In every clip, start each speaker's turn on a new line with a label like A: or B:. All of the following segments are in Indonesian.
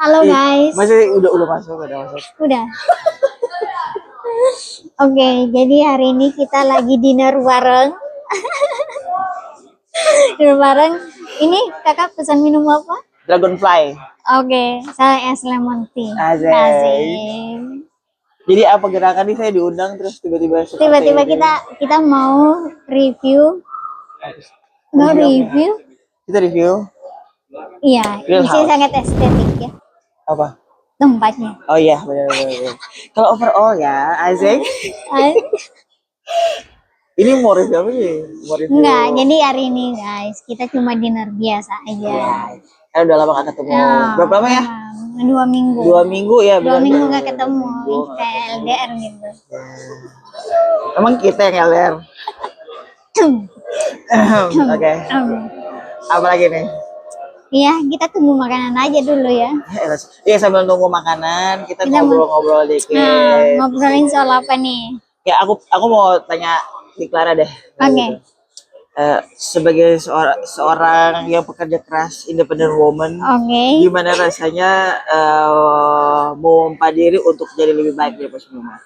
A: Halo guys.
B: Masih udah masuk.
A: Udah. Oke, jadi hari ini kita lagi dinner bareng. Dinner bareng. Ini kakak pesan minum apa?
B: Dragonfly.
A: Oke, saya es lemon tea.
B: Asik.
A: Asik.
B: Jadi apa gerakan nih saya diundang terus tiba-tiba
A: Tiba-tiba kita mau review. Mau review?
B: Kita review.
A: Iya,
B: Real
A: ini
B: house.
A: sangat estetik ya
B: Apa?
A: tempatnya.
B: Oh iya, benar. Kalau overall ya, Azek. Ini mau review apa nih? Mau review.
A: Enggak, jadi hari ini guys kita cuma dinner biasa aja.
B: Kan udah lama gak ketemu. Berapa lama ya?
A: 2 minggu.
B: 2 minggu ya.
A: 2 minggu gak ketemu. Kayak LDR gitu.
B: Emang kita yang LDR. Oke. Apa lagi nih?
A: Iya, kita tunggu makanan aja dulu ya.
B: Iya, sambil nunggu makanan kita ngobrol-ngobrol dikit.
A: Ngobrolin soal apa nih?
B: Ya aku mau tanya di Clara deh.
A: Oke.
B: Sebagai seorang yang pekerja keras, independent woman, gimana rasanya memompa diri untuk jadi lebih baik daripada sebelumnya?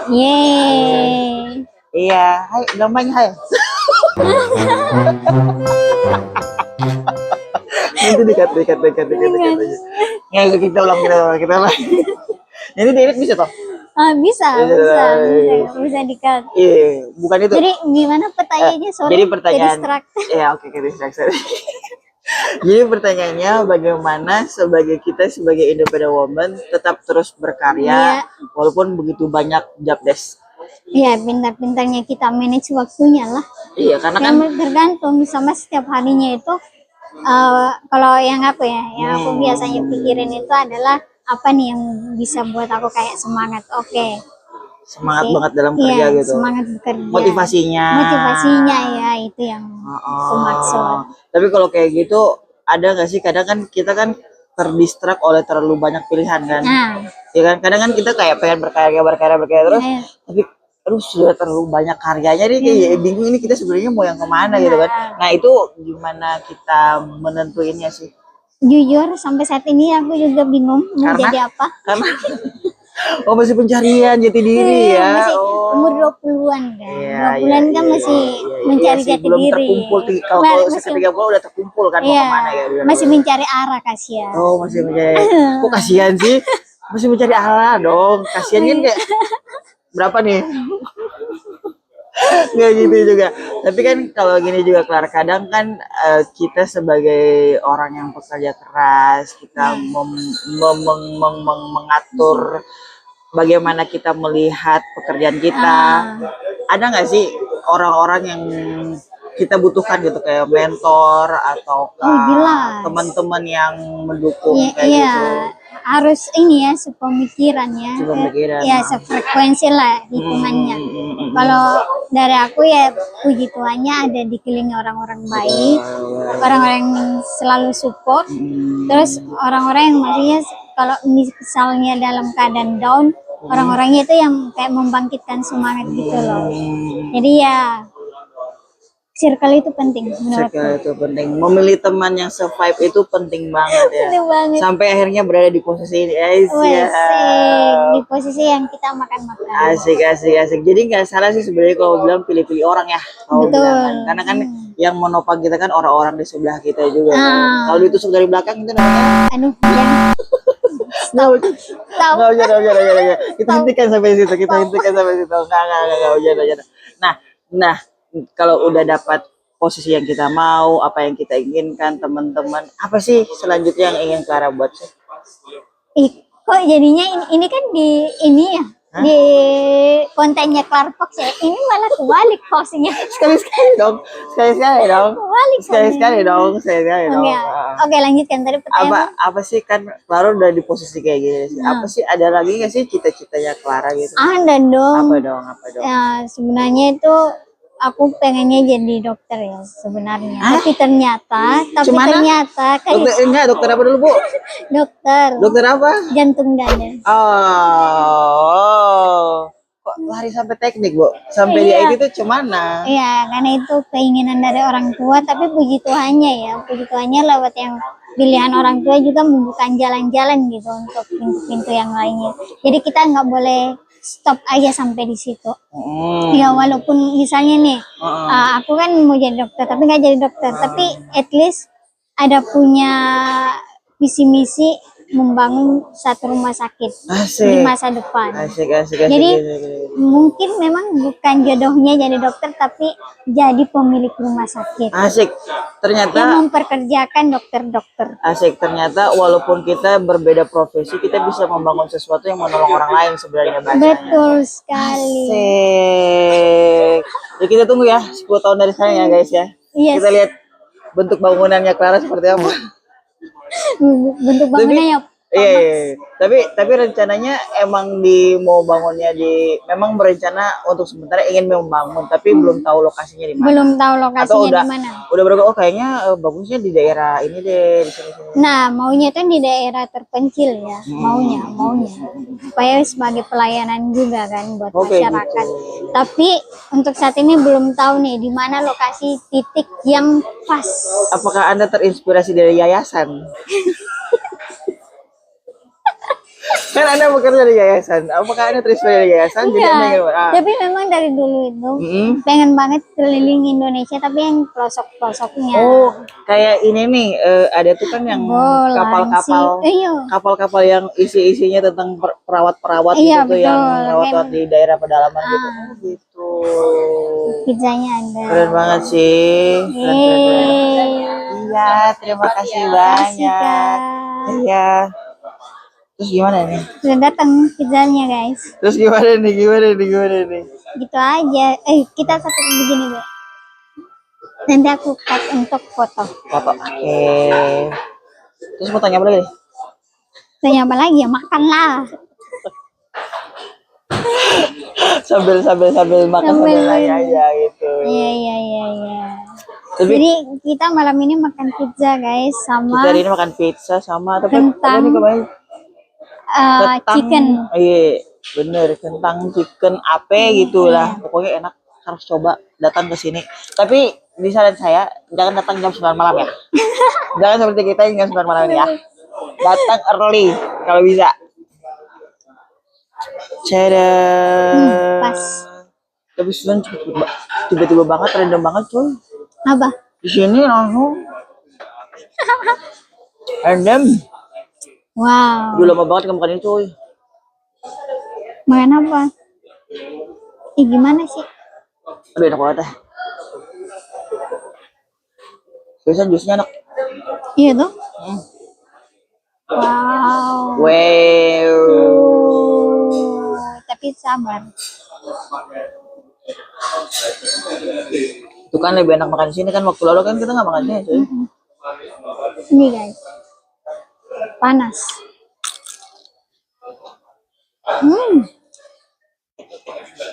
A: Yeay.
B: Iya, hai, gampang hai. Nanti dikat aja. Nggak, kita ulang. Jadi Derek bisa toh?
A: Bisa dikat.
B: Iya, bukan itu.
A: Jadi gimana pertanyaannya? Sorry,
B: jadi pertanyaan.
A: Ya,
B: oke, distract. Jadi pertanyaannya bagaimana kita sebagai independent woman tetap terus berkarya walaupun begitu banyak job desk.
A: Iya, pintar-pintarnya kita manage waktunya lah.
B: Iya, karena kan
A: tergantung sama setiap harinya itu. Kalau yang apa ya, yang aku biasanya pikirin itu adalah apa nih yang bisa buat aku kayak semangat.
B: Semangat banget dalam kerja gitu.
A: Semangat bekerja.
B: Motivasinya
A: ya itu yang aku maksud.
B: Tapi kalau kayak gitu ada nggak sih kadang kan kita kan terdistrak oleh terlalu banyak pilihan kan? Ya kan kadang kan kita kayak pengen berkarya terus, tapi aduh sudah terlalu banyak karyanya nih kayak bingung ini kita sebenarnya mau yang kemana gitu kan? Nah itu gimana kita menentuinnya sih?
A: Jujur sampai saat ini aku juga bingung mau jadi apa.
B: Karena masih pencarian jati diri ya.
A: Masih umur 20-an kan. 20-an kan masih mencari jati
B: belum
A: diri.
B: Terkumpul kalau seketika udah terkumpul kan mau kemana ya.
A: Masih mencari arah, kasihan.
B: Oh, masih mencari. Kok kasihan sih? Masih mencari arah dong. Kasihan kan kayak berapa nih? Nggak gitu juga. Tapi kan kalau gini juga Clara, kadang kan kita sebagai orang yang pekerja keras, kita mengatur bagaimana kita melihat pekerjaan kita. Ada nggak sih orang-orang yang kita butuhkan gitu kayak mentor atau teman-teman yang mendukung kayak gitu?
A: Harus ini ya, sepemikiran ya. Ya, sefrekuensi lah hitungannya. Kalau dari aku ya puji Tuhannya ada dikelilingi orang-orang baik, orang-orang yang selalu support, terus orang-orang yang maksudnya kalau misalnya dalam keadaan down, orang-orangnya itu yang kayak membangkitkan semangat gitu loh. Jadi ya circle itu penting menurutku.
B: Circle itu penting. Memilih teman yang survive itu penting banget ya.
A: Penting banget.
B: Sampai akhirnya berada di posisi ini.
A: Di posisi yang kita makan-makan.
B: Asik. Jadi nggak salah sih sebenarnya kalau bilang pilih-pilih orang ya.
A: Betul.
B: Karena kan yang menopang kita kan orang-orang di sebelah kita juga. Kalau ditusuk dari belakang itu namanya. Nggak usah. Kita hentikan sampai situ. Nggak usah. Nah, kalau udah dapat posisi yang kita mau, apa yang kita inginkan, teman-teman, apa sih selanjutnya yang ingin Clara buat sih?
A: Kok jadinya ini kan di ini ya, di kontennya Clara Fox ya, ini malah kebalik posisinya.
B: Sekali-sekali dong. Sekali-sekali dong.
A: Oke, lanjutkan tadi pertanyaan.
B: Apa sih kan Clara udah di posisi kayak gini sih? Apa sih ada lagi nggak sih cita-citanya Clara gitu?
A: Ada dong.
B: Apa dong?
A: Ya, sebenarnya itu aku pengennya jadi dokter ya sebenarnya. Tapi ternyata kayak
B: dokter apa dulu, Bu?
A: Dokter
B: apa?
A: jantung dada.
B: Oh. kok lari sampai teknik, Bu? Sampai di
A: Iya.
B: IT itu cemana?
A: Iya, karena itu keinginan dari orang tua, tapi puji Tuhannya ya, puji Tuhannya lewat yang pilihan orang tua juga membuka jalan-jalan gitu untuk pintu-pintu yang lainnya. Jadi kita nggak boleh stop aja sampai di situ. Ya walaupun misalnya nih, aku kan mau jadi dokter, tapi nggak jadi dokter, tapi at least ada punya visi misi membangun satu rumah sakit di
B: Asik.
A: masa depan.
B: Asik.
A: Jadi mungkin memang bukan jodohnya jadi dokter, tapi jadi pemilik rumah sakit
B: Asik.
A: yang
B: Ternyata
A: memperkerjakan dokter-dokter.
B: asik. Ternyata walaupun kita berbeda profesi, kita bisa membangun sesuatu yang menolong orang lain sebenarnya bahasanya.
A: Betul sekali.
B: Asik. Ya kita tunggu ya 10 tahun dari sekarang ya guys ya.
A: Yes.
B: Kita lihat bentuk bangunannya Clara seperti apa.
A: Bentuk bangunnya ya.
B: Iya. Tapi rencananya emang mau bangunnya memang berencana untuk sementara ingin membangun, tapi belum tahu lokasinya di mana.
A: Belum tahu
B: Atau
A: lokasinya di mana.
B: udah berapa? Oh kayaknya bagusnya di daerah ini deh, di sini.
A: Nah, maunya kan di daerah terpencil ya, maunya supaya sebagai pelayanan juga kan buat masyarakat.
B: Gitu.
A: Tapi untuk saat ini belum tahu nih di mana lokasi titik yang pas.
B: Apakah Anda terinspirasi dari yayasan? Kan Anda bekerja di yayasan. Apakah Anda terinspirasi dari yayasan? Jadi Anda ingin
A: Tapi memang dari dulu itu pengen banget keliling Indonesia, tapi yang pelosok-pelosoknya.
B: Oh, kayak ini nih, ada tuh kan yang kapal-kapal yang isi-isinya tentang perawat-perawat
A: Iya,
B: gitu yang
A: betul.
B: merawat di daerah pedalaman gitu. Oh, gitu.
A: Pizzanya ada.
B: Keren banget sih. Keren. Iya, terima kasih banyak. Iya. Terus gimana nih?
A: Sudah datang pizzanya guys.
B: Terus gimana nih?
A: Gitu aja. Kita satu begini deh. Nanti aku cut untuk foto.
B: Foto. Oke. Terus mau tanya apa lagi?
A: Tanya apa lagi ya? Makan lah.
B: sambil makan sambil nanya aja gitu.
A: Iya. Jadi kita malam ini makan pizza guys, sama
B: kita hari ini makan pizza sama
A: kentang chicken.
B: Iya, bener, kentang chicken gitulah. Pokoknya enak, harus coba datang ke sini. Tapi di saran saya jangan datang jam 9 malam ya. Jangan seperti kita yang jam 9 malam ini ya. Datang early kalau bisa. Cara
A: Pas.
B: Tapi sebenarnya tiba-tiba banget, random banget cuy.
A: Apa?
B: Di sini langsung random.
A: Wow.
B: Udah lama banget makan ini cuy.
A: Makan apa? Gimana sih?
B: Aduh enak banget ya. Biasanya jusnya enak.
A: Iya tuh. Wow. Tapi sabar.
B: Itu kan lebih enak makan di sini kan, waktu lalu kan kita nggak makan di sini cuy.
A: Ini guys. Panas.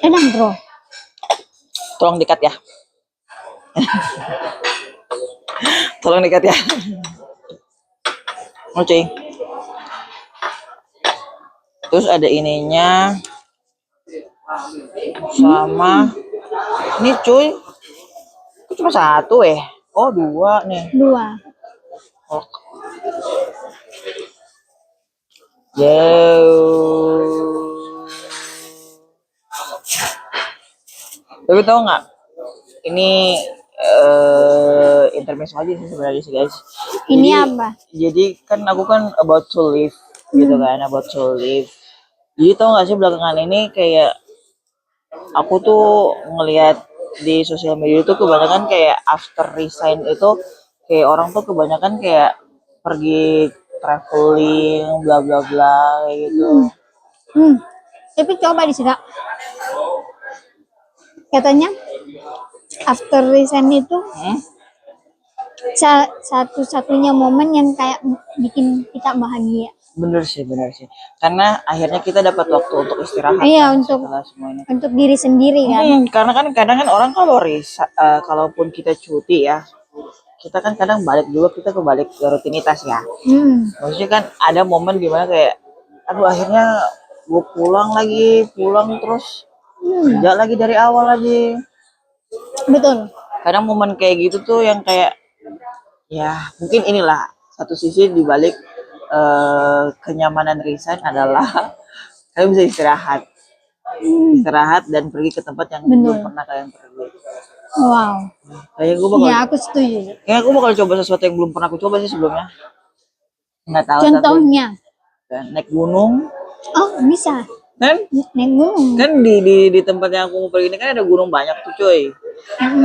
A: Enak bro.
B: Tolong dikat ya. Tolong dikat ya. Oke. Terus ada ininya sama ini cuy. Itu cuma satu Oh 2 nih.
A: 2.
B: Oh. Jauh. Tapi tau nggak? Ini intermezzo aja sih sebenarnya sih guys.
A: Ini apa?
B: Jadi kan aku kan about to leave gitu kan, about to leave. Jadi tau nggak sih belakangan ini kayak aku tuh ngelihat di sosial media itu kebanyakan kayak after resign itu kayak orang tuh kebanyakan kayak pergi traveling bla bla bla kayak gitu.
A: Tapi coba disidak. Katanya after resign itu satu-satunya momen yang kayak bikin kita bahagia.
B: Bener sih. Karena akhirnya kita dapat waktu untuk istirahat.
A: Iya,
B: kan,
A: untuk diri sendiri kan.
B: Karena kan kadang kan orang kalaupun kita cuti ya, kita kan kadang balik juga kita kebalik ke rutinitas ya. Maksudnya kan ada momen dimana kayak, aduh akhirnya gue pulang terus Kerja lagi dari awal lagi.
A: Betul.
B: Kadang momen kayak gitu tuh yang kayak ya mungkin inilah satu sisi dibalik kenyamanan resign adalah kalian bisa istirahat dan pergi ke tempat yang belum pernah kalian pergi.
A: Wow.
B: Kayak gue bakal,
A: Ya, aku setuju.
B: kayak gue bakal coba sesuatu yang belum pernah aku coba sih sebelumnya. Nggak tahu
A: Contohnya?
B: tapi naik gunung.
A: Oh, bisa.
B: Kan
A: Naik gunung.
B: kan di tempat yang aku mau pergi ini kan ada gunung banyak tuh cuy.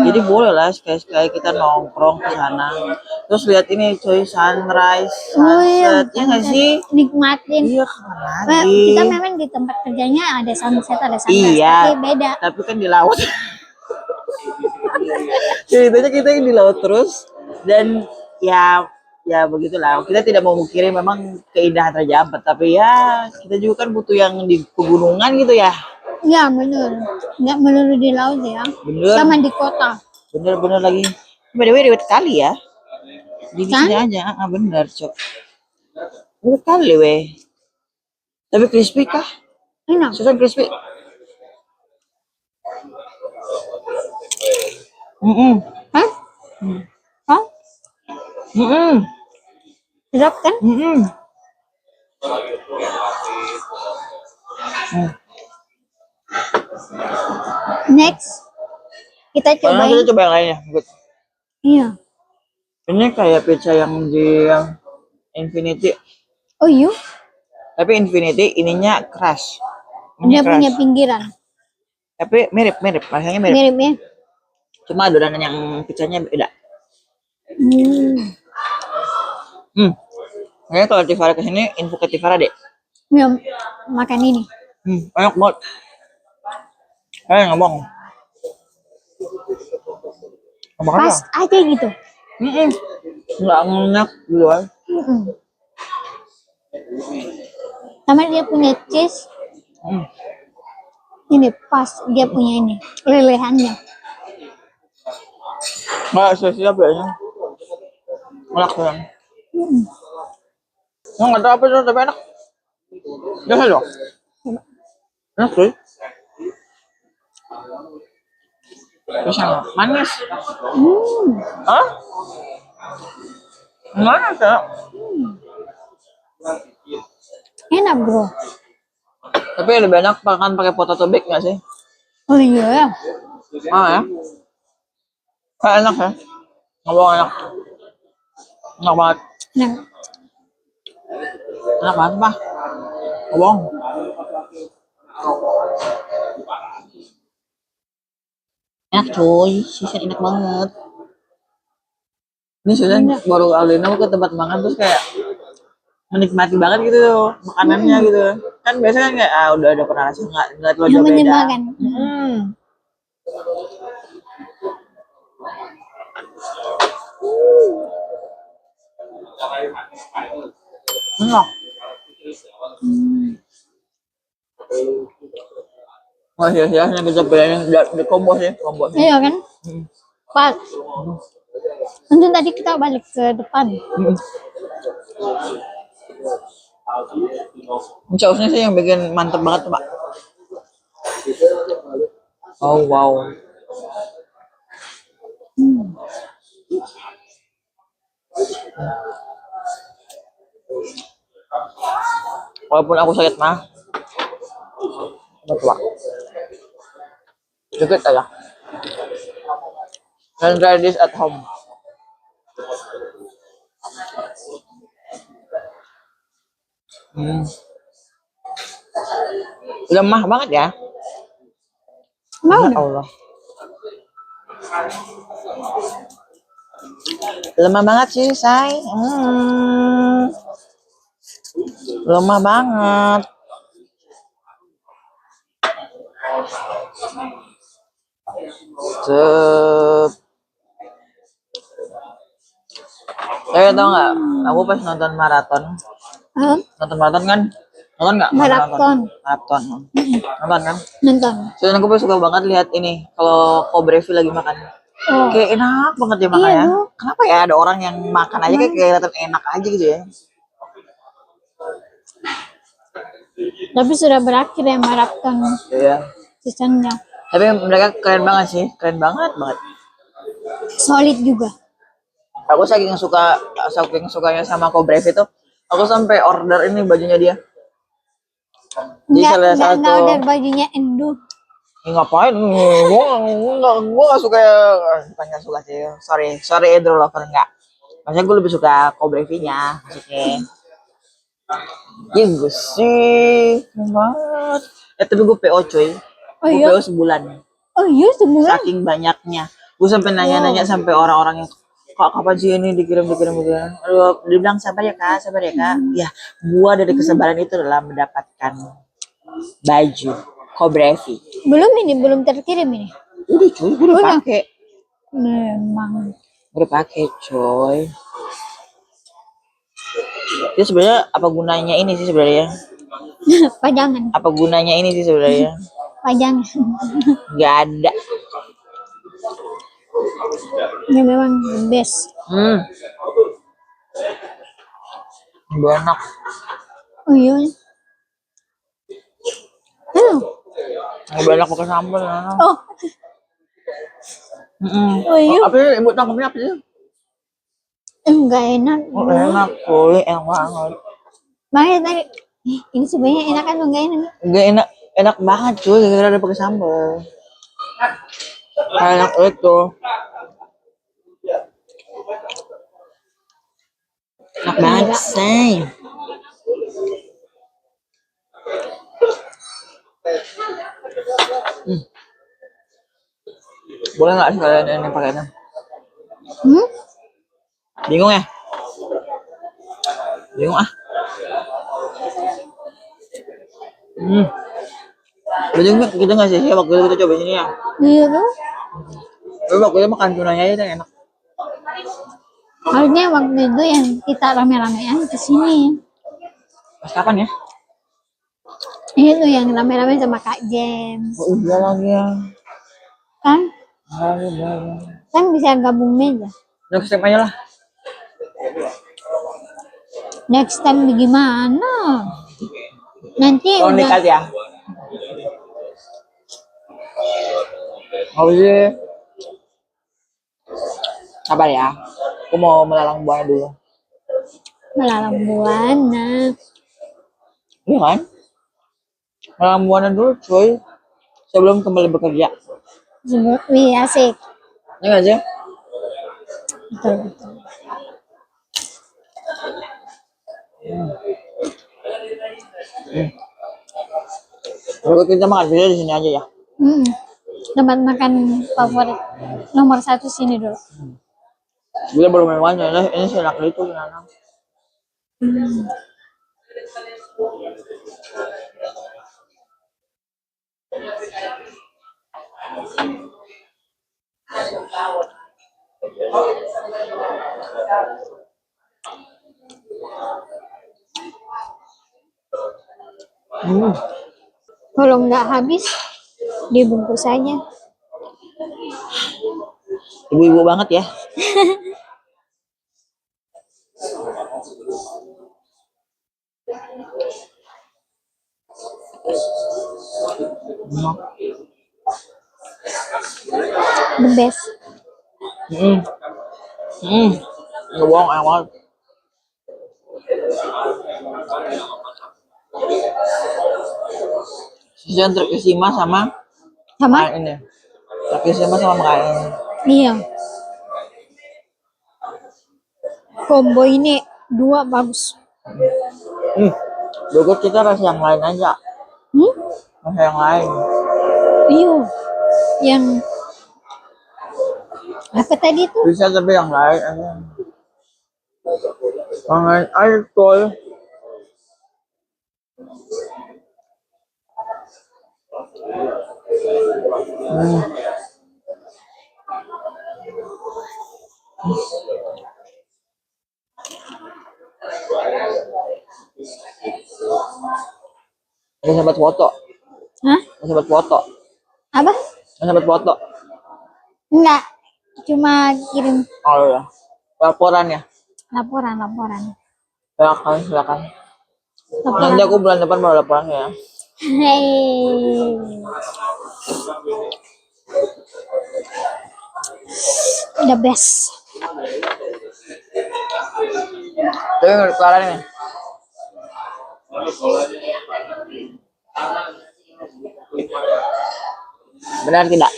B: Jadi boleh lah sekali-sekali kita nongkrong ke sana. Terus lihat ini cuy, sunrise, sunset, ya nggak sih?
A: Nikmatin.
B: Iya, kapan lagi?
A: Kita memang di tempat kerjanya ada sunset, ada sunrise,
B: Iya,
A: tapi beda.
B: tapi kan di laut. Ceritanya kita yang di laut terus dan ya begitulah. Kita tidak mau mengkiri memang keindahan Raja Ampat, tapi ya kita juga kan butuh yang di pegunungan gitu ya.
A: Ya benar, nggak melulu di laut ya.
B: Bener.
A: Sama di kota.
B: Bener lagi. By the way, ribet kali ya. Di sini aja, bener cok. Ribet kali weh. Tapi crispy kah?
A: Enak.
B: Susan crispy.
A: Hah? Hah? Sedap kan? Next, kita coba
B: Kita coba yang lainnya. Good.
A: Iya.
B: Ini kayak pizza yang di Infinity.
A: Oh iya?
B: Tapi Infinity ininya keras.
A: Dia punya pinggiran.
B: Tapi mirip, rasanya mirip.
A: Mirip ya?
B: Cuma adonan yang pizzanya beda. Kayaknya kalau Tivara kesini, info ke Tivara deh.
A: Ya, makan ini.
B: Enak banget. Ngomong.
A: Pas aja gitu.
B: Nggak ngenyak gitu kan.
A: Sama dia punya cheese. Ini pas dia punya ini lelehannya.
B: Nggak sia-sia kayaknya. Enak kan. Nggak tahu apa itu tapi enak. Biasa loh. Enak sih. Bisa manis. Hah? Manis ya?
A: Enak bro.
B: Tapi lebih enak makan pakai potato bake nggak sih?
A: Oh iya.
B: Ya. Kayak enak ya. Ngomong enak. Enak banget. Enak banget mah. Ngomong. Enak cuy, Susan enak banget. Ini Susan baru Alina ke tempat makan terus kayak menikmati banget gitu makanannya gitu. Kan biasanya kan kayak udah pernah rasa nggak terlalu jauh beda. Enak. Wah sia-sianya kita pengen di combo sih.
A: Iya kan? Pas. Untung tadi kita balik ke depan.
B: Sausnya sih yang bikin mantep banget tuh Pak. Oh wow. Walaupun aku sakit mah, coba dikit aja. And try this at home. Lemah banget ya.
A: Mau
B: Ya Allah. Lemah banget sih, say. Lemah banget. Tau nggak? Aku pas nonton maraton kan? Nonton nggak?
A: Maraton.
B: Nonton kan?
A: Nonton.
B: Soalnya aku suka banget lihat ini kalau Kobrevi lagi makan. Kayak enak banget dia makannya. Kenapa ya ada orang yang makan aja kayak kelihatan enak aja gitu ya?
A: Tapi sudah berakhir ya maraton.
B: Iya.
A: seasonnya.
B: Tapi mereka keren banget sih, keren banget banget.
A: Solid juga.
B: Aku saking sukanya sama Cobrev itu, aku sampai order ini bajunya dia. Jadi salah
A: Enggak
B: satu
A: udah bajunya Endo.
B: ngapain? Gua nggak suka, bukan nggak suka sih. Sorry Andrew Lover enggak. Maksudnya gue lebih suka Cobrev-nya, maksudnya. Iya gue sih, keren banget. Tapi gue PO cuy,
A: Oh
B: gue
A: iya.
B: PO sebulan.
A: Oh iya sebulan.
B: Saking banyaknya, gue sampai nanya-nanya sampai orang-orang yang kok kapan sih ini dikirim. Aduh, dia bilang sabar ya kak. Ya, gue dari kesabaran itu adalah mendapatkan baju Cobrevi.
A: Belum terkirim ini.
B: Udah cuy, gue udah pakai.
A: Memang.
B: Udah pakai coy. Jadi sebenarnya apa gunanya ini sih sebenarnya?
A: Pajangan.
B: Apa gunanya ini sih sebenarnya?
A: Pajangan.
B: Gak ada.
A: Ya memang the best.
B: Enak.
A: Oh iya.
B: Enak pakai sambal.
A: Oh. Oh iya.
B: Apa sih ibu tangkapnya apa sih?
A: Enggak enak.
B: Oh, enak coy, enak banget.
A: Makanya tadi ini sebenarnya enak kan enggak enak?
B: Enggak enak, enak banget cuy, gara-gara ada pakai sambal. Enak itu. Enak banget sih. Boleh nggak sekalian ini pakainya? Bingung ya? Bingung ah. Bingung kita nggak sih waktu itu kita coba ini ya?
A: Iya tuh.
B: Tapi waktu itu makan tunanya aja enak.
A: Harusnya waktu itu yang kita rame-ramean ke sini.
B: Pas kapan ya?
A: Itu yang rame-rame sama Kak James.
B: Oh iya lagi ya.
A: Kan?
B: Iya.
A: Kan bisa gabung meja.
B: Next time aja lah.
A: Next time gimana? Nanti
B: Kalau
A: udah
B: nekat ya. Oh iya. Sabar ya. Aku mau melalang buana dulu.
A: melalang buana.
B: Iya kan? Melalang buana dulu cuy. Sebelum kembali bekerja.
A: Wih asik.
B: Iya nggak sih?
A: Betul.
B: Berikut kita makan video di sini aja ya.
A: Tempat makan favorit nomor 1 sini dulu.
B: Bila belum memangnya ini enak itu gimana?
A: Kalau nggak habis dibungkus aja.
B: Ibu-ibu banget ya.
A: The best.
B: Nggak bohong enak banget. Sisa terkesima sama ini. Terkesima sama makanan ini.
A: Iya. Combo ini 2 bagus.
B: Berikut kita rasa yang lain aja. Rasa yang lain.
A: Iya. Yang apa tadi tuh?
B: Bisa tapi yang lain aja. Yang lain air coy. Ini sempat foto.
A: Hah?
B: Sempat foto.
A: Apa?
B: Sempat foto.
A: Enggak. Cuma kirim
B: Oh iya. Laporan ya.
A: laporan.
B: Silakan. Nanti aku bulan depan mau laporan ya.
A: Hey, the best.
B: Tapi menurut Clara nih, benar tidak?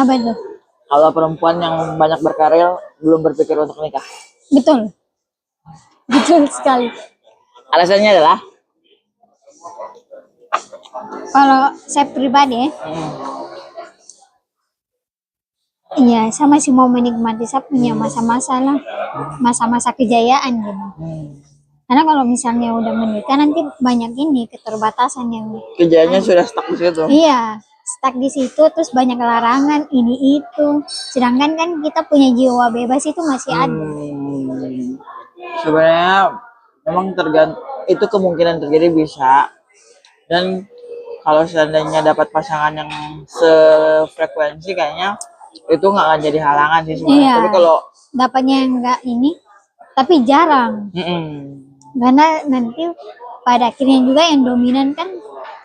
A: Apa tuh?
B: Kalau perempuan yang banyak berkarir belum berpikir untuk nikah.
A: Betul, betul sekali.
B: Alasannya adalah
A: Kalau saya pribadi, iya, saya masih mau menikmati saya punya masa-masa lah, masa-masa kejayaan gitu. Karena kalau misalnya udah menikah nanti banyak ini keterbatasan yang
B: kerjanya sudah stuck di situ.
A: iya stuck di situ, terus banyak larangan ini itu. Sedangkan kan kita punya jiwa bebas itu masih ada.
B: Sebenarnya memang itu kemungkinan terjadi bisa, dan kalau seandainya dapat pasangan yang sefrekuensi kayaknya itu nggak akan jadi halangan sih sebenarnya.
A: Iya.
B: Tapi kalau
A: Dapatnya enggak ini, tapi jarang. Karena nanti pada akhirnya juga yang dominan kan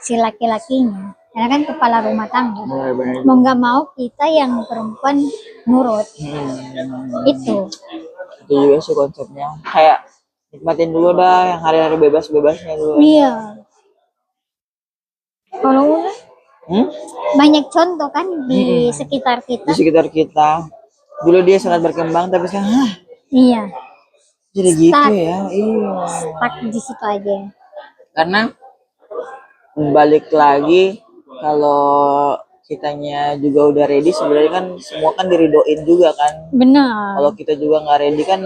A: si laki-lakinya. Karena kan kepala rumah tangga.
B: benar-benar
A: Mau nggak mau kita yang perempuan nurut. Itu.
B: itu juga sih konsepnya, kayak nikmatin dulu dah yang hari-hari bebas-bebasnya dulu.
A: Iya. Kalau udah banyak contoh kan di sekitar
B: Di
A: kita.
B: sekitar kita dulu dia sangat berkembang, tapi sekarang
A: Iya.
B: jadi gitu ya. Iya.
A: Stuck di situ aja.
B: Karena balik lagi, kalau kitanya juga udah ready sebenarnya kan semua kan diridoin juga kan.
A: Benar.
B: Kalau kita juga nggak ready kan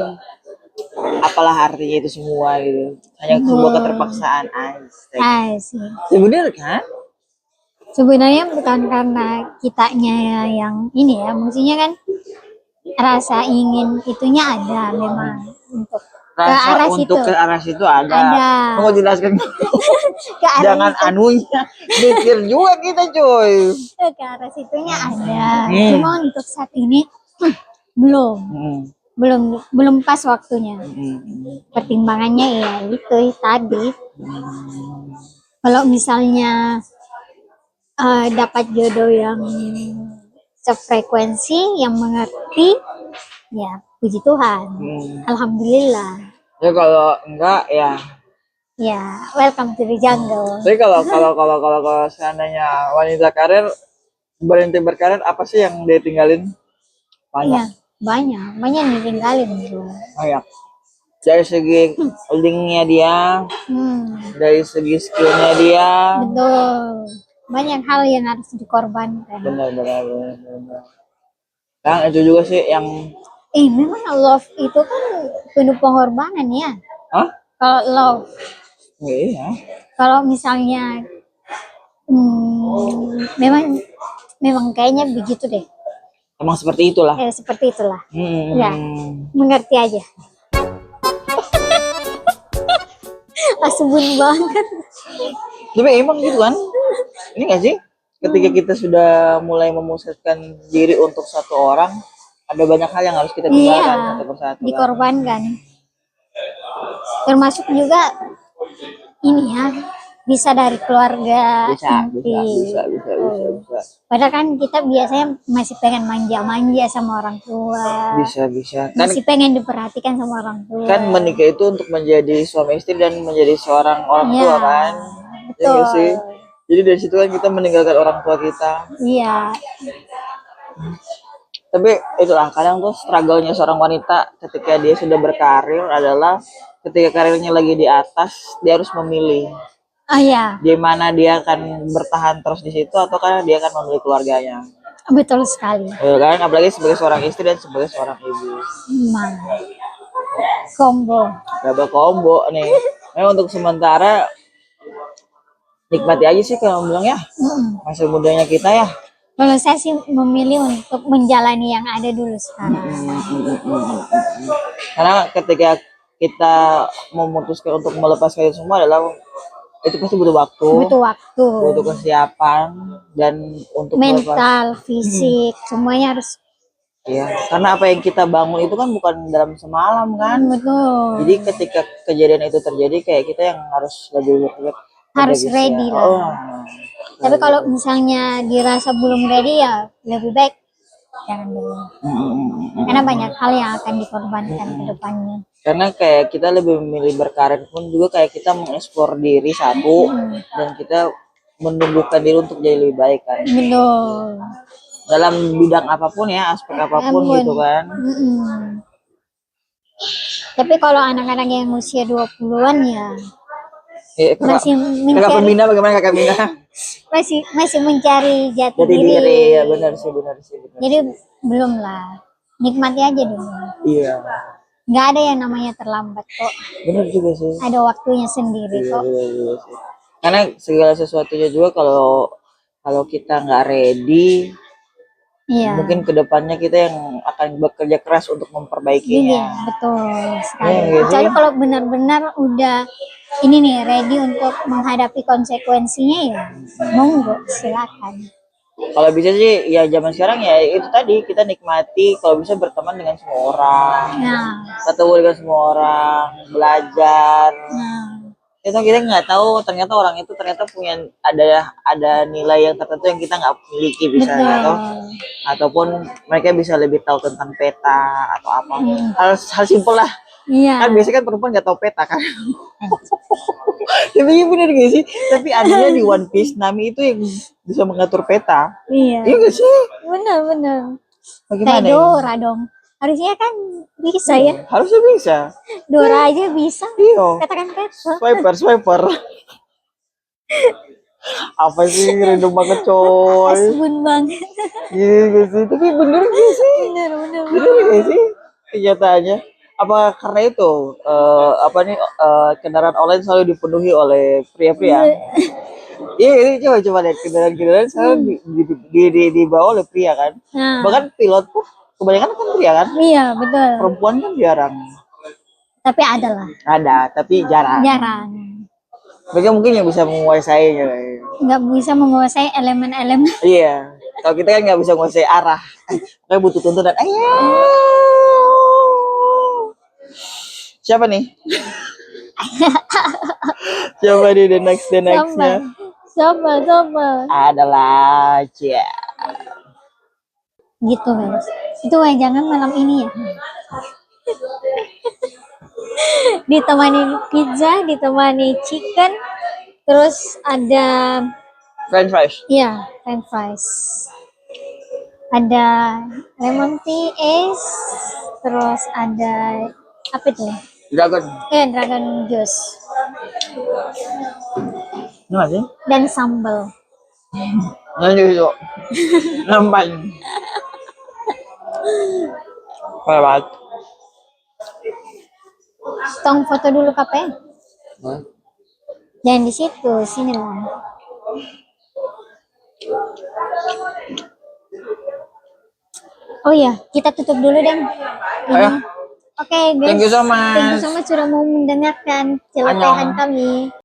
B: apalah artinya itu semua gitu, hanya sebuah keterpaksaan aja.
A: Sih.
B: Ya bener kan?
A: Sebenarnya bukan karena kitanya yang ini ya, maksudnya kan rasa ingin itunya ada memang untuk
B: Rasa
A: arah
B: untuk
A: situ.
B: ke arah situ ada.
A: Ada.
B: Mau jelaskan
A: Ke arah
B: jangan
A: situ.
B: anunya mikir juga kita coy.
A: Ke arah situnya ada. Cuma untuk saat ini belum. Belum pas waktunya. Pertimbangannya ya itu tadi. Kalau misalnya dapat jodoh yang sefrekuensi, yang mengerti, ya puji Tuhan. Alhamdulillah.
B: Ya kalau enggak ya.
A: Ya, welcome to the jungle.
B: Tapi kalau seandainya wanita karir berhenti berkarir, apa sih yang dia tinggalin?
A: Iya, banyak yang ditinggalin bro.
B: Banyak. Dari segi linknya dia, dari segi skillnya dia.
A: Betul. Banyak hal yang harus dikorbankan.
B: Benar. Nah itu juga sih yang
A: memang love itu kan penuh pengorbanan ya.
B: Hah?
A: Kalau love.
B: Iya.
A: Kalau misalnya memang kayaknya begitu deh.
B: Emang seperti itulah.
A: Seperti itulah. Ya, mengerti aja. Asubun banget.
B: Tapi emang gitu kan? Ini nggak sih? Ketika kita sudah mulai memusatkan diri untuk satu orang, ada banyak hal yang harus kita tinggalkan satu persatu.
A: Dikorbankan. Termasuk juga ini ya, bisa dari keluarga.
B: Bisa.
A: Padahal kan kita biasanya masih pengen manja-manja sama orang tua.
B: Bisa.
A: Kan, masih pengen diperhatikan sama orang tua.
B: Kan menikah itu untuk menjadi suami istri dan menjadi seorang orang tua kan.
A: Betul.
B: Ya sih. Jadi dari situ kan kita meninggalkan orang tua kita.
A: Iya.
B: Tapi itulah kadang tuh struggle-nya seorang wanita ketika dia sudah berkarir adalah ketika karirnya lagi di atas, dia harus memilih.
A: Oh iya.
B: Di mana dia akan bertahan terus di situ atau kan dia akan memilih keluarganya.
A: Betul sekali.
B: Ya kan, apalagi sebagai seorang istri dan sebagai seorang ibu. Double combo nih. Untuk sementara nikmati aja sih kalau bilang ya. Masa mudanya kita ya.
A: Kalau saya sih memilih untuk menjalani yang ada dulu sekarang.
B: Karena ketika kita memutuskan untuk melepaskan itu semua adalah itu pasti butuh waktu, butuh kesiapan, dan untuk
A: mental, fisik, semuanya harus.
B: Iya, karena apa yang kita bangun itu kan bukan dalam semalam kan.
A: Betul.
B: Jadi ketika kejadian itu terjadi, kayak kita yang harus lebih berpikir,
A: harus
B: bisa.
A: ready lah.
B: Oh.
A: Tapi kalau misalnya dirasa belum ready ya lebih baik jangan dulu. Karena banyak hal yang akan dikorbankan ke depannya.
B: Karena kayak kita lebih memilih berkarir pun juga kayak kita mengeksplor diri satu dan kita menumbuhkan diri untuk jadi lebih baik kan.
A: Betul.
B: Dalam bidang apapun ya, aspek apapun gitu kan.
A: Tapi kalau anak-anak yang usia 20-an ya masih
B: kakak
A: mencari
B: Pembina bagaimana kakak Pembina?
A: masih mencari jati
B: Jati
A: diri.
B: diri ya benar sih.
A: Jadi belum lah, nikmati aja dulu.
B: Iya.
A: Nggak ada yang namanya terlambat kok.
B: Benar juga sih.
A: Ada waktunya sendiri kok.
B: Benar juga sih. Karena segala sesuatunya juga kalau kita nggak ready, mungkin kedepannya kita yang akan bekerja keras untuk memperbaikinya.
A: Iya, betul sekali. Kecuali kalau benar-benar udah ini nih ready untuk menghadapi konsekuensinya ya, monggo silakan.
B: Kalau bisa sih ya zaman sekarang ya itu tadi kita nikmati kalau bisa berteman dengan semua orang, ketemu dengan semua orang, belajar. Itu kita nggak tahu ternyata orang itu ternyata punya ada nilai yang tertentu yang kita nggak miliki bisa atau ataupun mereka bisa lebih tahu tentang peta atau apa hal simpel lah. Kan biasanya kan perempuan nggak tahu peta kan. Tapi bener gak sih? Tapi adanya di One Piece Nami itu yang bisa mengatur peta. Iya gak sih?
A: Bener.
B: Bagaimana
A: kayak Dora dong. Harusnya kan bisa ya.
B: Harusnya bisa.
A: Dora aja bisa.
B: Iya.
A: Katakan peta.
B: Swiper. Apa sih random banget coy.
A: Asbun banget.
B: Iya gak sih? Tapi bener gak sih?
A: Bener.
B: Bener gak sih? Kenyataannya. Apa karena itu kendaraan online selalu dipenuhi oleh pria-pria? Iya, ini coba lihat kendaraan selalu dibawa oleh pria kan. Bahkan pilot pun kebanyakan kan pria kan.
A: Iya betul.
B: Perempuan kan jarang.
A: Tapi ada lah.
B: Ada, tapi jarang. Mereka mungkin yang bisa menguasainya.
A: Nggak bisa menguasai elemen-elemen.
B: Iya. Kalau kita kan nggak bisa menguasai arah. Kita butuh tuntunan. Ayo. Siapa nih? Siapa nih the nextnya?
A: Siapa?
B: Adalah Cia.
A: Gitu guys. Itu jangan malam ini ya. Ditemani pizza, ditemani chicken, terus ada
B: French fries.
A: Iya, French fries. Ada lemon tea es, terus ada apa itu?
B: Dragon.
A: Dragon juice.
B: Nggak sih?
A: Dan sambal.
B: Nggak juga. Nampak. Parah banget.
A: Tong foto dulu kape. Jangan di situ, sini lah. Oh iya, kita tutup dulu deh. Oke, guys.
B: Thank you so much.
A: Thank you so much sudah mau mendengarkan celotehan kami.